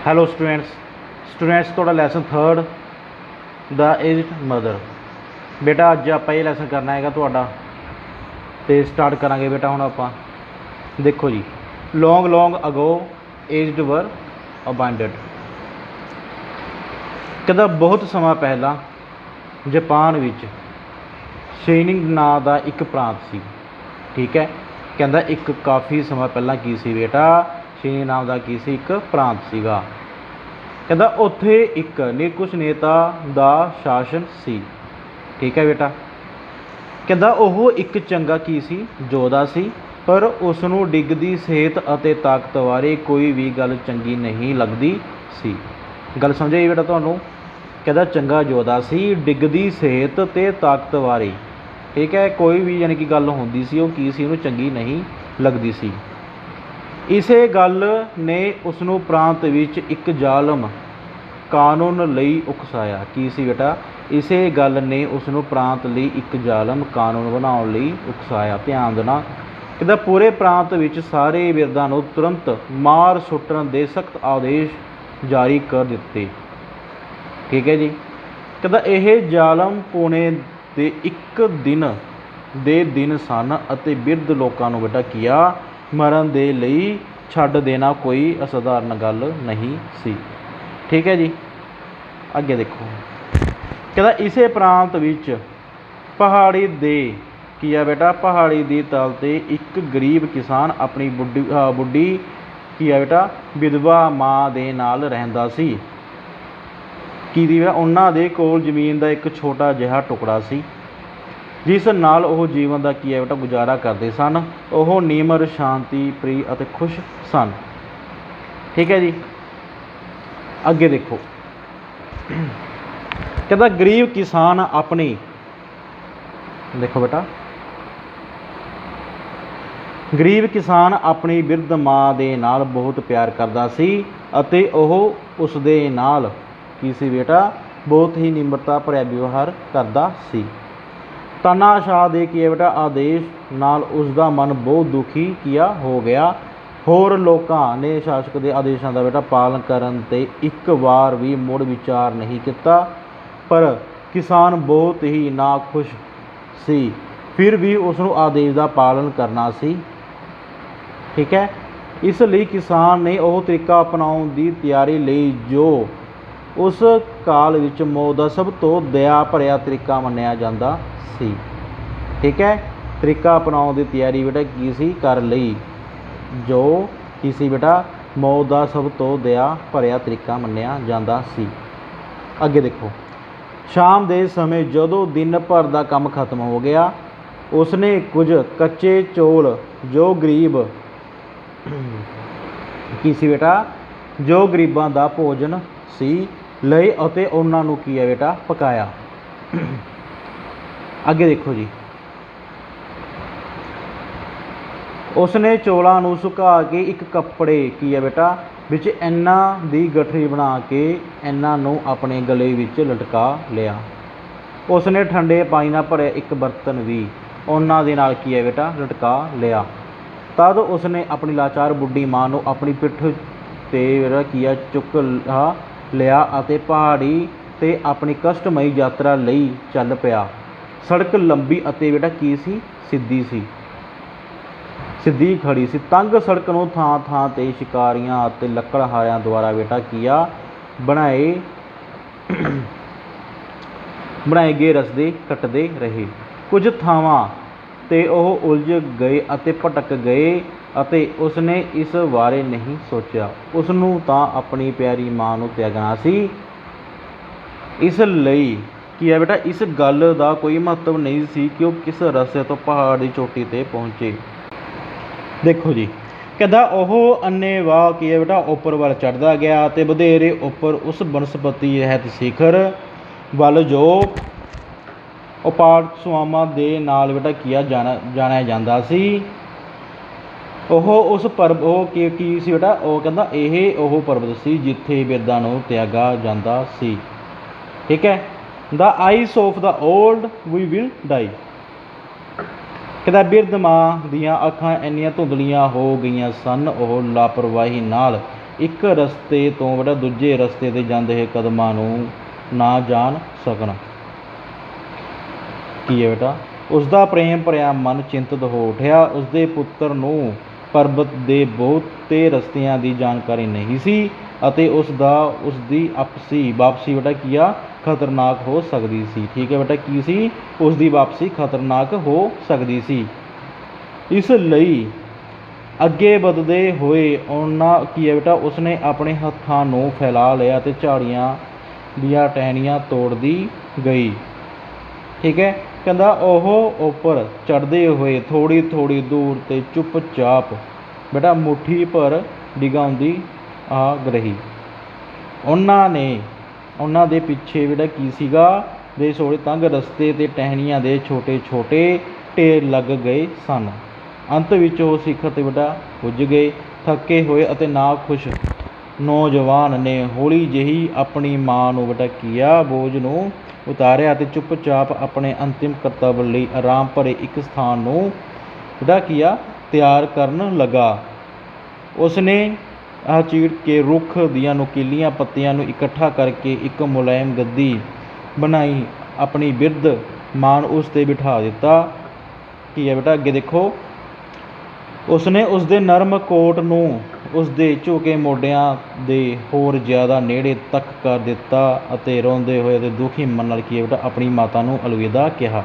Hello students थोड़ा lesson third the aged mother. बेटा अज आप ये लैसन करना है तो स्टार्ट करा बेटा। हुण आप देखो जी, लॉन्ग लॉन्ग अगो एज्ड वर अबांडेड। कहता बहुत समा पहला जापान विच शेनिंग नाँ का एक प्रांत सी। ठीक है, कहता एक काफ़ी समा पहला की सी बेटा, शेनिंग नाम का की सी एक प्रांत सीगा। कहता उत्थे एक निरकुश नेता का शासन सी। ठीक है बेटा, कहता वो एक चंगा की सी योद्धा सी, पर उसनों डिगदी सेहत अते ताकत बारे कोई भी गल चंगी नहीं लगती सी। गल समझ आई बेटा तुहानूं? कहता चंगा योद्धा सी, डिगदी सेहत ते ताकत बारे, ठीक है, कोई भी यानी कि गल होंदी सी, वो की सी उन्हें चंगी नहीं लगती सी। इसे गल ने उसनों प्रांत विच एक जालम कानून लई उकसाया। की सी बेटा? इसे गल ने उसनों प्रांत लई एक जालम कानून बनाउण लई उकसाया। ध्यान देना, कहता पूरे प्रांत विच सारे बिरधां नूं तुरंत मार सुट्टण दे सख्त आदेश जारी कर दिते। ठीक है जी, कहता यह जालम पुणे दे एक दिन सन अते बिरध लोकां नूं बेटा किया मरण दे लई छड्ड देना कोई असाधारण गल नहीं सी। ठीक है जी, अगे देखो, कहता इसे प्रांत विच पहाड़ी दे की है बेटा, पहाड़ी दी तल ते एक गरीब किसान अपनी बुढ़ी की है बेटा विधवा माँ दे नाल रहिंदा सी। की दी उन्हां दे कोल जमीन का एक छोटा जिहा टुकड़ा सी, जिस नाल ओह जीवन का की है बेटा गुजारा करते सन। ओह नीमर शांति प्रिय अते खुश सन। ठीक है जी, अगे देखो, कहता गरीब किसान अपनी, देखो बेटा, गरीब किसान अपनी बिरध माँ दे नाल बहुत प्यार करता सी अते ओह उस दे नाल की सी बेटा बहुत ही निम्रता भरिया व्यवहार करता सी। तानाशाह दे की बेटा आदेश नाल उसका मन बहुत दुखी किया हो गया। होर लोकां ने शासक के आदेशों का बेटा पालन करन ते एक बार भी मुड़ विचार नहीं किया, पर किसान बहुत ही नाखुश सी, फिर भी उसनों आदेश का पालन करना सी। ठीक है, इसलिए किसान ने वह तरीका अपनाउण की तैयारी लई जो उस काल विच मौत का सब तो दया भरिया तरीका मन्निया जाता सी। ठीक है, तरीका अपनाउण की तैयारी बेटा की सी कर लई जो की सी बेटा मौत का सब तो दया भरिया तरीका मन्निया जाता सी। अगे देखो, शाम के समय जदों दिन भर का काम खत्म हो गया, उसने कुछ कच्चे चौल जो गरीब की सी बेटा जो गरीबां का भोजन सी लए अते उन्हां नूं की है बेटा पकाया। अगे देखो जी, उसने चौलों नूं सुका के एक कपड़े की है बेटा विच इन्हां दी गठरी बना के इन्हां नूं अपने गले विच लटका लिया। उसने ठंडे पानी नाल भरे एक बर्तन भी उन्हां दे नाल की है बेटा लटका लिया। तद उसने अपनी लाचार बुढ़ी माँ नूं अपनी पिठ ते किया चुक लिया अते पहाड़ी ते अपनी कष्टमई यात्रा लई चल पिया। सड़क लंबी अते बेटा की सी सीधी खड़ी सी। तंग सड़क नूं थां थां ते शिकारियां अते लकड़हारियां द्वारा बेटा किया बनाए गए रस्ते कटते रहे। कुछ थावां ते ओह उलझ गए अते भटक गए अते उसने इस बारे नहीं सोचा। उसनूं तां अपनी प्यारी माँ नूं त्यागना सी, इसलिए की है बेटा इस गल का कोई महत्व नहीं सी कि वह किस रस्ते तो पहाड़ की चोटी ते पहुँचे। देखो जी, कहता वह अन्नेवाह की है बेटा उपर वाल चढ़ता गया तो वधेरे उपर उस बनस्पति रहत शिखर वाल जो उपाट सुआवां दे नाल बेटा किया जाना जाता सी। ओह उस पर्व की सी बेटा वह कहता यह वह पर्वत सी जिथे बिरधां नूं त्यागा जाता सी। ठीक है, the eyes of the old we will die. कहता बिरध माँ दियाँ अखां इन्नियां धुंधलियां हो गई सन, ओह लापरवाही नाल ਇੱਕ ਰਸਤੇ ਤੋਂ ਬੇਟਾ ਦੂਜੇ ਰਸਤੇ 'ਤੇ ਜਾਂਦੇ ਹੋਏ ਕਦਮਾਂ ਨੂੰ ਨਾ ਜਾਣ ਸਕਣ। ਕੀ ਹੈ ਬੇਟਾ? ਉਸਦਾ ਪ੍ਰੇਮ ਭਰਿਆ ਮਨ ਚਿੰਤਤ ਹੋ ਉੱਠਿਆ। ਉਸਦੇ ਪੁੱਤਰ ਨੂੰ ਪਰਬਤ ਦੇ ਬਹੁਤੇ ਰਸਤਿਆਂ ਦੀ ਜਾਣਕਾਰੀ ਨਹੀਂ ਸੀ ਅਤੇ ਉਸਦੀ ਵਾਪਸੀ ਬੇਟਾ ਕੀ ਆ, ਖਤਰਨਾਕ ਹੋ ਸਕਦੀ ਸੀ। ਠੀਕ ਹੈ ਬੇਟਾ, ਕੀ ਸੀ? ਉਸਦੀ ਵਾਪਸੀ ਖਤਰਨਾਕ ਹੋ ਸਕਦੀ ਸੀ। ਇਸ ਲਈ ਅੱਗੇ ਵਧਦੇ ਹੋਏ ਕੀ ਹੈ ਬੇਟਾ, ਉਸਨੇ ਆਪਣੇ ਹੱਥਾਂ ਨੂੰ ਫੈਲਾ ਲਿਆ ਅਤੇ ਝਾੜੀਆਂ ਦੀਆਂ ਟਹਿਣੀਆਂ ਤੋੜਦੀ ਗਈ। ਠੀਕ ਹੈ, ਕਹਿੰਦਾ ਉਹ ਉੱਪਰ ਚੜ੍ਹਦੇ ਹੋਏ ਥੋੜ੍ਹੀ ਥੋੜ੍ਹੀ ਦੂਰ 'ਤੇ ਚੁੱਪਚਾਪ ਬੇਟਾ ਮੁੱਠੀ ਭਰ ਡਿਗਾਉਂਦੀ ਆ ਰਹੀ। ਉਹਨਾਂ ਦੇ ਪਿੱਛੇ ਬੇਟਾ ਕੀ ਸੀਗਾ, ਦੇ ਸੋਹਣੇ ਤੰਗ ਰਸਤੇ 'ਤੇ ਟਹਿਣੀਆਂ ਦੇ ਛੋਟੇ ਛੋਟੇ ਢੇਰ ਲੱਗ ਗਏ ਸਨ। ਅੰਤ ਵਿੱਚ ਉਹ ਸਿਖਰ 'ਤੇ ਬੇਟਾ ਪੁੱਜ ਗਏ। ਥੱਕੇ ਹੋਏ ਅਤੇ ਨਾਖੁਸ਼ ਨੌਜਵਾਨ ਨੇ ਹੌਲੀ ਜਿਹੀ ਆਪਣੀ ਮਾਂ ਨੂੰ ਬੇਟਾ ਕੀ ਆ, ਬੋਝ ਨੂੰ ਉਤਾਰਿਆ ਅਤੇ ਚੁੱਪਚਾਪ ਆਪਣੇ ਅੰਤਿਮ ਕਰਤੱਵ ਲਈ ਆਰਾਮ ਭਰੇ ਇੱਕ ਸਥਾਨ ਨੂੰ ਬੇਟਾ ਕੀ ਆ, ਤਿਆਰ ਕਰਨ ਲੱਗਾ। ਉਸਨੇ ਚੀਰ ਕੇ ਰੁੱਖ ਦੀਆਂ ਨੁਕੀਲੀਆਂ ਪੱਤੀਆਂ ਨੂੰ ਇਕੱਠਾ ਕਰਕੇ ਇੱਕ ਮੁਲਾਇਮ ਗੱਦੀ ਬਣਾਈ। ਆਪਣੀ ਬਿਰਧ ਮਾਂ ਨੂੰ ਉਸ 'ਤੇ ਬਿਠਾ ਦਿੱਤਾ। ਕੀ ਹੈ ਬੇਟਾ, ਅੱਗੇ ਦੇਖੋ। ਉਸਨੇ ਉਸਦੇ ਨਰਮ ਕੋਟ ਨੂੰ ਉਸਦੇ ਝੁਕੇ ਮੋਢਿਆਂ ਦੇ ਹੋਰ ਜ਼ਿਆਦਾ ਨੇੜੇ ਤੱਕ ਕਰ ਦਿੱਤਾ ਅਤੇ ਰੋਂਦੇ ਹੋਏ ਅਤੇ ਦੁਖੀ ਮਨ ਨਾਲ ਕੀ ਹੈ ਬੇਟਾ, ਆਪਣੀ ਮਾਤਾ ਨੂੰ ਅਲਵਿਦਾ ਕਿਹਾ।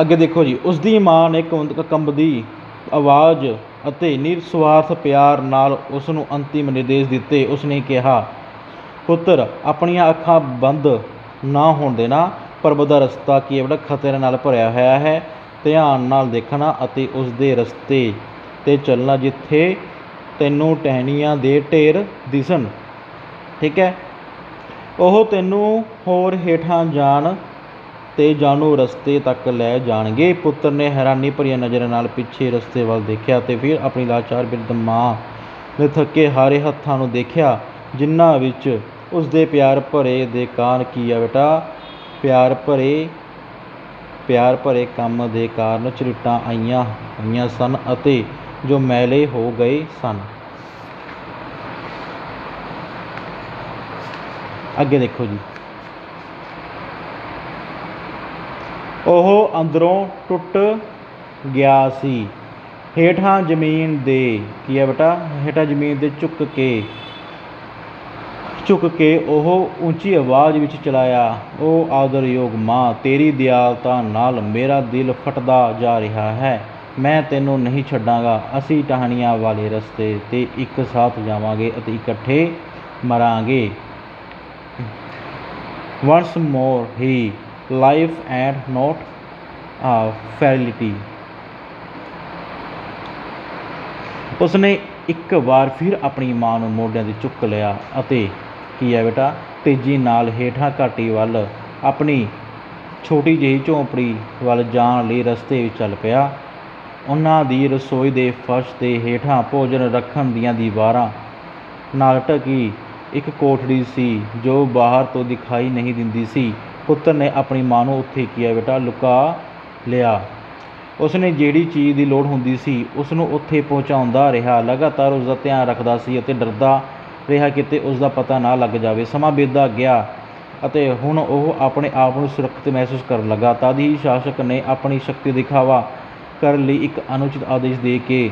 ਅੱਗੇ ਦੇਖੋ ਜੀ। ਉਸਦੀ ਮਾਂ ਨੇ ਕੰਬਦੀ ਆਵਾਜ਼ ਅਤੇ ਨਿਰਸਵਾਰਥ ਪਿਆਰ ਨਾਲ ਉਸ ਨੂੰ ਅੰਤਿਮ ਨਿਰਦੇਸ਼ ਦਿੱਤੇ। ਉਸਨੇ ਕਿਹਾ, ਪੁੱਤਰ, ਆਪਣੀਆਂ ਅੱਖਾਂ ਬੰਦ ਨਾ ਹੋਣ ਦੇਣਾ। ਪਰਬਤ ਦਾ ਰਸਤਾ ਕੀ ਹੈ ਬੇਟਾ, ਖਤਰੇ ਨਾਲ ਭਰਿਆ ਹੋਇਆ ਹੈ। ਧਿਆਨ ਨਾਲ ਦੇਖਣਾ ਅਤੇ ਉਸਦੇ ਰਸਤੇ 'ਤੇ ਚੱਲਣਾ ਜਿੱਥੇ ਤੈਨੂੰ ਟਹਿਣੀਆਂ ਦੇ ਢੇਰ ਦਿਸਣ। ਠੀਕ ਹੈ, ਉਹ ਤੈਨੂੰ ਹੋਰ ਹੇਠਾਂ ਜਾਣ ਤੇ ਜਾਣੂ ਰਸਤੇ ਤੱਕ ਲੈ ਜਾਣਗੇ। ਪੁੱਤਰ ਨੇ ਹੈਰਾਨੀ ਭਰੀਆਂ ਨਜ਼ਰਾਂ ਨਾਲ ਪਿੱਛੇ ਰਸਤੇ ਵੱਲ ਦੇਖਿਆ ਅਤੇ ਫਿਰ ਆਪਣੀ ਲਾਚਾਰ ਬਿਰਧ ਮਾਂ ਦੇ ਥੱਕੇ ਹਾਰੇ ਹੱਥਾਂ ਨੂੰ ਦੇਖਿਆ, ਜਿਨ੍ਹਾਂ ਵਿੱਚ ਉਸਦੇ ਪਿਆਰ ਭਰੇ ਦੇ ਕਾਰਨ ਕੀ ਆ ਬੇਟਾ, ਪਿਆਰ ਭਰੇ ਕੰਮ ਦੇ ਕਾਰਨ ਝਰੀਟਾਂ ਆਈਆਂ ਹੋਈਆਂ ਸਨ ਅਤੇ ਜੋ ਮੈਲੇ ਹੋ ਗਏ ਸਨ। ਅੱਗੇ ਦੇਖੋ ਜੀ। ਉਹ ਅੰਦਰੋਂ ਟੁੱਟ ਗਿਆ ਸੀ। ਹੇਠਾਂ ਜ਼ਮੀਨ ਦੇ ਕੀ ਹੈ ਬੇਟਾ, ਹੇਠਾਂ ਜ਼ਮੀਨ 'ਤੇ ਝੁਕ ਕੇ ਉਹ ਉੱਚੀ ਆਵਾਜ਼ ਵਿੱਚ ਚਲਾਇਆ, ਉਹ ਆਦਰਯੋਗ ਮਾਂ, ਤੇਰੀ ਦਿਆਲਤਾ ਨਾਲ ਮੇਰਾ ਦਿਲ ਫਟਦਾ ਜਾ ਰਿਹਾ ਹੈ। ਮੈਂ ਤੈਨੂੰ ਨਹੀਂ ਛੱਡਾਂਗਾ। ਅਸੀਂ ਟਹਿਣੀਆਂ ਵਾਲੇ ਰਸਤੇ 'ਤੇ ਇੱਕ ਸਾਥ ਜਾਵਾਂਗੇ ਅਤੇ ਇਕੱਠੇ ਮਰਾਂਗੇ। Once more he life and not fidelity. ਉਸਨੇ ਇੱਕ ਵਾਰ ਫਿਰ ਆਪਣੀ ਮਾਂ ਨੂੰ ਮੋਢਿਆਂ 'ਤੇ ਚੁੱਕ ਲਿਆ ਅਤੇ ਕੀ ਹੈ ਬੇਟਾ, ਤੇਜ਼ੀ ਨਾਲ ਹੇਠਾਂ ਘਾਟੀ ਵੱਲ ਆਪਣੀ ਛੋਟੀ ਜਿਹੀ ਝੌਂਪੜੀ ਵੱਲ ਜਾਣ ਲਈ ਰਸਤੇ ਵਿੱਚ ਚੱਲ ਪਿਆ। ਉਹਨਾਂ ਦੀ ਰਸੋਈ ਦੇ ਫਰਸ਼ 'ਤੇ ਹੇਠਾਂ ਭੋਜਨ ਰੱਖਣ ਦੀਆਂ ਦੀਵਾਰਾਂ ਨਾਲ ਢਕੀ ਇੱਕ ਕੋਠੜੀ ਸੀ ਜੋ ਬਾਹਰ ਤੋਂ ਦਿਖਾਈ ਨਹੀਂ ਦਿੰਦੀ ਸੀ। ਪੁੱਤਰ ਨੇ ਆਪਣੀ ਮਾਂ ਨੂੰ ਉੱਥੇ ਕੀ ਹੈ ਬੇਟਾ, ਲੁਕਾ ਲਿਆ। ਉਸਨੇ ਜਿਹੜੀ ਚੀਜ਼ ਦੀ ਲੋੜ ਹੁੰਦੀ ਸੀ ਉਸਨੂੰ ਉੱਥੇ ਪਹੁੰਚਾਉਂਦਾ ਰਿਹਾ, ਲਗਾਤਾਰ ਉਸਦਾ ਧਿਆਨ ਰੱਖਦਾ ਸੀ ਅਤੇ ਡਰਦਾ ਰਿਹਾ ਕਿਤੇ ਉਸਦਾ ਪਤਾ ਨਾ ਲੱਗ ਜਾਵੇ। ਸਮਾਂ ਬੀਤਦਾ ਗਿਆ ਅਤੇ ਹੁਣ ਉਹ ਆਪਣੇ ਆਪ ਨੂੰ ਸੁਰੱਖਿਅਤ ਮਹਿਸੂਸ ਕਰਨ ਲੱਗਾ। ਤਦ ਹੀ ਸ਼ਾਸਕ ਨੇ ਆਪਣੀ ਸ਼ਕਤੀ ਦਿਖਾਵਾ ਕਰਨ ਲਈ ਇੱਕ ਅਨੁਚਿਤ ਆਦੇਸ਼ ਦੇ ਕੇ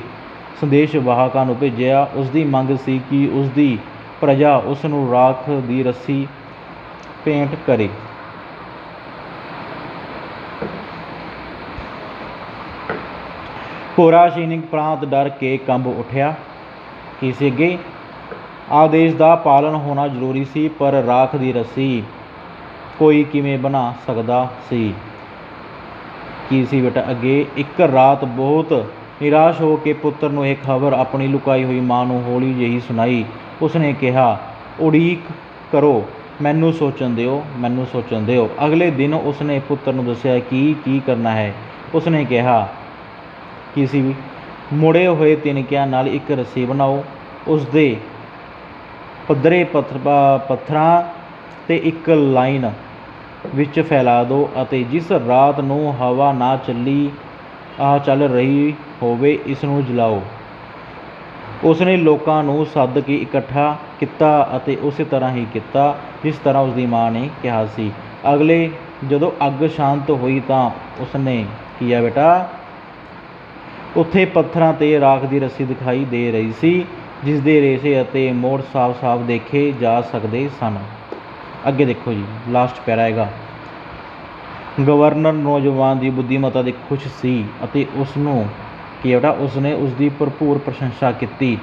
ਸੰਦੇਸ਼ਵਾਹਕਾਂ ਨੂੰ ਭੇਜਿਆ। ਉਸਦੀ ਮੰਗ ਸੀ ਕਿ ਉਸਦੀ ਪ੍ਰਜਾ ਉਸ ਨੂੰ ਰਾਖ ਦੀ ਰੱਸੀ ਭੇਂਟ ਕਰੇ। ਪੂਰਾ ਸ਼ੀਨਿੰਗ ਪ੍ਰਾਂਤ ਡਰ ਕੇ ਕੰਬ ਉੱਠਿਆ। ਕੀ ਸੀ ਅੱਗੇ? ਆਦੇਸ਼ ਦਾ ਪਾਲਣ ਹੋਣਾ ਜ਼ਰੂਰੀ ਸੀ, ਪਰ ਰਾਖ ਦੀ ਰੱਸੀ ਕੋਈ ਕਿਵੇਂ ਬਣਾ ਸਕਦਾ ਸੀ? ਕੀ ਸੀ ਬੇਟਾ ਅੱਗੇ? ਇੱਕ ਰਾਤ ਬਹੁਤ ਨਿਰਾਸ਼ ਹੋ ਕੇ ਪੁੱਤਰ ਨੂੰ ਇਹ ਖਬਰ ਆਪਣੀ ਲੁਕਾਈ ਹੋਈ ਮਾਂ ਨੂੰ ਹੌਲੀ ਜਿਹੀ ਸੁਣਾਈ। ਉਸਨੇ ਕਿਹਾ, ਉਡੀਕ ਕਰੋ, ਮੈਨੂੰ ਸੋਚਣ ਦਿਓ। ਅਗਲੇ ਦਿਨ ਉਸਨੇ ਪੁੱਤਰ ਨੂੰ ਦੱਸਿਆ ਕਿ ਕੀ ਕਰਨਾ ਹੈ। ਉਸਨੇ ਕਿਹਾ, ਕੀ ਸੀ? ਮੁੜੇ ਹੋਏ ਤਿਨਕਿਆਂ ਨਾਲ ਇੱਕ ਰੱਸੀ ਬਣਾਓ, ਉਸਦੇ ਪੱਧਰੇ ਪੱਥਰਾਂ 'ਤੇ ਇੱਕ ਲਾਈਨ ਵਿੱਚ ਫੈਲਾ ਦਿਓ ਅਤੇ ਜਿਸ ਰਾਤ ਨੂੰ ਹਵਾ ਨਾ ਚੱਲ ਰਹੀ ਹੋਵੇ ਇਸ ਨੂੰ ਜਲਾਓ। ਉਸਨੇ ਲੋਕਾਂ ਨੂੰ ਸੱਦ ਕੇ ਇਕੱਠਾ ਕੀਤਾ ਅਤੇ ਉਸੇ ਤਰ੍ਹਾਂ ਹੀ ਕੀਤਾ ਜਿਸ ਤਰ੍ਹਾਂ ਉਸਦੀ ਮਾਂ ਨੇ ਕਿਹਾ ਸੀ। ਅਗਲੇ ਜਦੋਂ ਅੱਗ ਸ਼ਾਂਤ ਹੋਈ ਤਾਂ ਉਸਨੇ ਕੀ ਆ ਬੇਟਾ, ਉੱਥੇ ਪੱਥਰਾਂ 'ਤੇ ਰਾਖ ਦੀ ਰੱਸੀ ਦਿਖਾਈ ਦੇ ਰਹੀ ਸੀ ਜਿਸ ਦੇ ਰੇਸ਼ੇ ਅਤੇ ਮੋੜ ਸਾਫ਼-ਸਾਫ਼ ਦੇਖੇ ਜਾ ਸਕਦੇ ਸਨ। ਅੱਗੇ ਦੇਖੋ ਜੀ, ਲਾਸਟ ਪੈਰਾ ਹੈਗਾ। ਗਵਰਨਰ ਨੌਜਵਾਨ ਦੀ ਬੁੱਧੀਮਤਾ 'ਤੇ ਖੁਸ਼ ਸੀ ਅਤੇ ਉਸਨੂੰ ਕੀ ਬੇਟਾ, ਉਸਨੇ ਉਸਦੀ ਭਰਪੂਰ ਪ੍ਰਸ਼ੰਸਾ ਕੀਤੀ,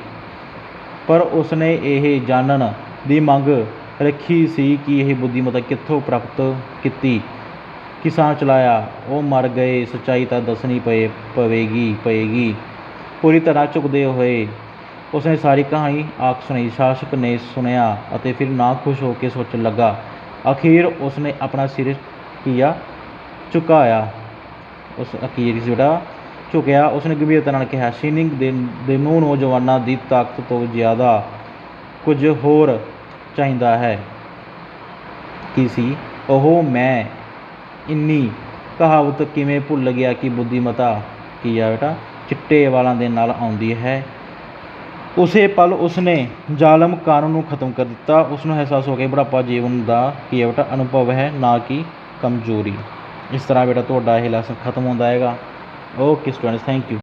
ਪਰ ਉਸਨੇ ਇਹ ਜਾਣਨ ਦੀ ਮੰਗ ਰੱਖੀ ਸੀ ਕਿ ਇਹ ਬੁੱਧੀਮਤਾ ਕਿੱਥੋਂ ਪ੍ਰਾਪਤ ਕੀਤੀ। ਕਿਸਾਨ ਚਲਾਇਆ, ਉਹ ਮਰ ਗਏ, ਸੱਚਾਈ ਤਾਂ ਦੱਸਣੀ ਪਏਗੀ। ਪੂਰੀ ਤਰ੍ਹਾਂ ਝੁਕਦੇ ਹੋਏ ਉਸਨੇ ਸਾਰੀ ਕਹਾਣੀ ਆਖ ਸੁਣਾਈ। ਸ਼ਾਸਕ ਨੇ ਸੁਣਿਆ ਅਤੇ ਫਿਰ ਨਾਖੁਸ਼ ਹੋ ਕੇ ਸੋਚਣ ਲੱਗਾ। ਅਖੀਰ ਉਸਨੇ ਆਪਣਾ ਸਿਰ ਝੁਕਿਆ। ਉਸਨੇ ਗੰਭੀਰਤਾ ਨਾਲ ਕਿਹਾ, ਸ਼ੀਨਿੰਗ ਦੇ ਨੂੰ ਨੌਜਵਾਨਾਂ ਦੀ ਤਾਕਤ ਤੋਂ ਜ਼ਿਆਦਾ ਕੁਝ ਹੋਰ ਚਾਹੀਦਾ ਹੈ। ਕੀ ਸੀ ਉਹ? ਮੈਂ ਇੰਨੀ ਕਹਾਵਤ ਕਿਵੇਂ ਭੁੱਲ ਗਿਆ ਕਿ ਬੁੱਧੀਮਤਾ ਕੀ ਆ ਬੇਟਾ, ਚਿੱਟੇ ਵਾਲਾਂ ਦੇ ਨਾਲ ਆਉਂਦੀ ਹੈ। ਉਸੇ ਪਲ ਉਸਨੇ ਜ਼ਾਲਮ ਕਾਨੂੰਨ ਨੂੰ ਖਤਮ ਕਰ ਦਿੱਤਾ। ਉਸਨੂੰ ਅਹਿਸਾਸ ਹੋ ਗਿਆ ਬੁਢਾਪਾ ਜੀਵਨ ਦਾ ਕੀ ਆ ਬੇਟਾ, ਅਨੁਭਵ ਹੈ, ਨਾ ਕਿ ਕਮਜ਼ੋਰੀ। ਇਸ ਤਰ੍ਹਾਂ ਬੇਟਾ ਤੁਹਾਡਾ ਇਹ ਲੈਸਨ ਖਤਮ ਹੁੰਦਾ ਹੈਗਾ। Okay students, thank you.